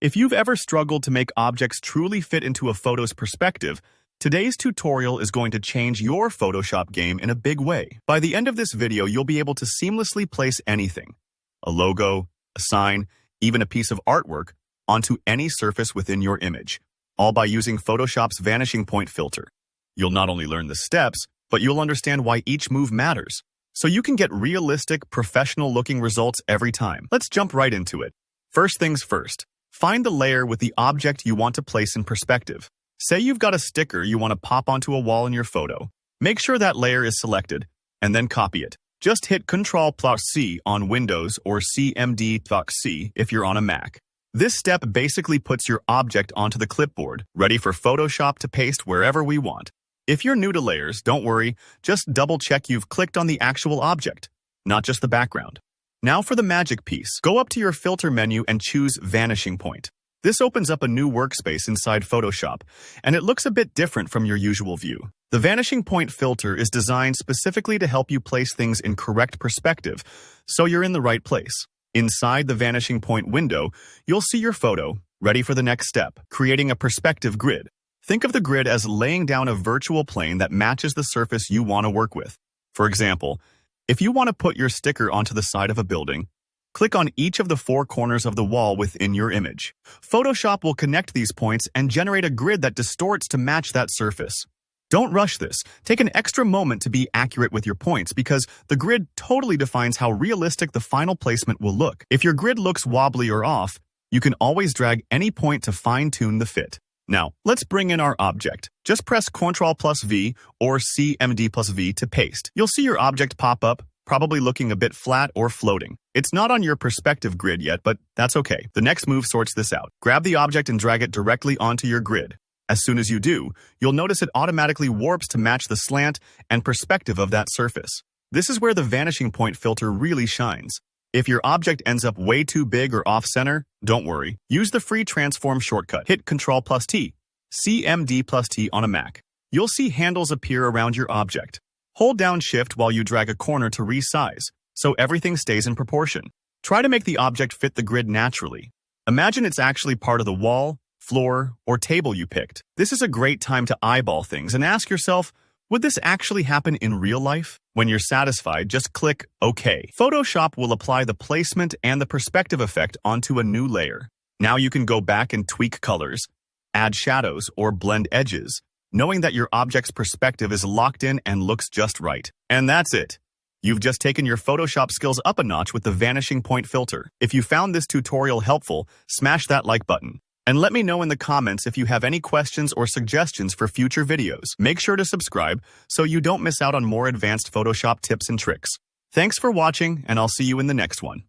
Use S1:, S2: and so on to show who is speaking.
S1: If you've ever struggled to make objects truly fit into a photo's perspective, today's tutorial is going to change your Photoshop game in a big way. By the end of this video, you'll be able to seamlessly place anything, a logo, a sign, even a piece of artwork, onto any surface within your image, all by using Photoshop's vanishing point filter. You'll not only learn the steps, but you'll understand why each move matters, so you can get realistic, professional-looking results every time. Let's jump right into it. First things first. Find the layer with the object you want to place in perspective. Say you've got a sticker you want to pop onto a wall in your photo. Make sure that layer is selected, and then copy it. Just hit Ctrl+C on Windows or CMD+C if you're on a Mac. This step basically puts your object onto the clipboard, ready for Photoshop to paste wherever we want. If you're new to layers, don't worry, just double-check you've clicked on the actual object, not just the background. Now for the magic piece, go up to your filter menu and choose Vanishing Point. This opens up a new workspace inside Photoshop, and it looks a bit different from your usual view. The Vanishing Point filter is designed specifically to help you place things in correct perspective, so you're in the right place. Inside the Vanishing Point window, you'll see your photo, ready for the next step, creating a perspective grid. Think of the grid as laying down a virtual plane that matches the surface you want to work with. For example, if you want to put your sticker onto the side of a building, click on each of the 4 corners of the wall within your image. Photoshop will connect these points and generate a grid that distorts to match that surface. Don't rush this. Take an extra moment to be accurate with your points because the grid totally defines how realistic the final placement will look. If your grid looks wobbly or off, you can always drag any point to fine-tune the fit. Now, let's bring in our object. Just press Ctrl+V or CMD+V to paste. You'll see your object pop up, probably looking a bit flat or floating. It's not on your perspective grid yet, but that's okay. The next move sorts this out. Grab the object and drag it directly onto your grid. As soon as you do, you'll notice it automatically warps to match the slant and perspective of that surface. This is where the Vanishing Point filter really shines. If your object ends up way too big or off-center, don't worry. Use the free transform shortcut. Hit Ctrl+T, CMD+T on a Mac. You'll see handles appear around your object. Hold down Shift while you drag a corner to resize, so everything stays in proportion. Try to make the object fit the grid naturally. Imagine it's actually part of the wall, floor, or table you picked. This is a great time to eyeball things and ask yourself, would this actually happen in real life? When you're satisfied, just click OK. Photoshop will apply the placement and the perspective effect onto a new layer. Now you can go back and tweak colors, add shadows, or blend edges, knowing that your object's perspective is locked in and looks just right. And that's it. You've just taken your Photoshop skills up a notch with the Vanishing Point filter. If you found this tutorial helpful, smash that like button. And let me know in the comments if you have any questions or suggestions for future videos. Make sure to subscribe so you don't miss out on more advanced Photoshop tips and tricks. Thanks for watching, and I'll see you in the next one.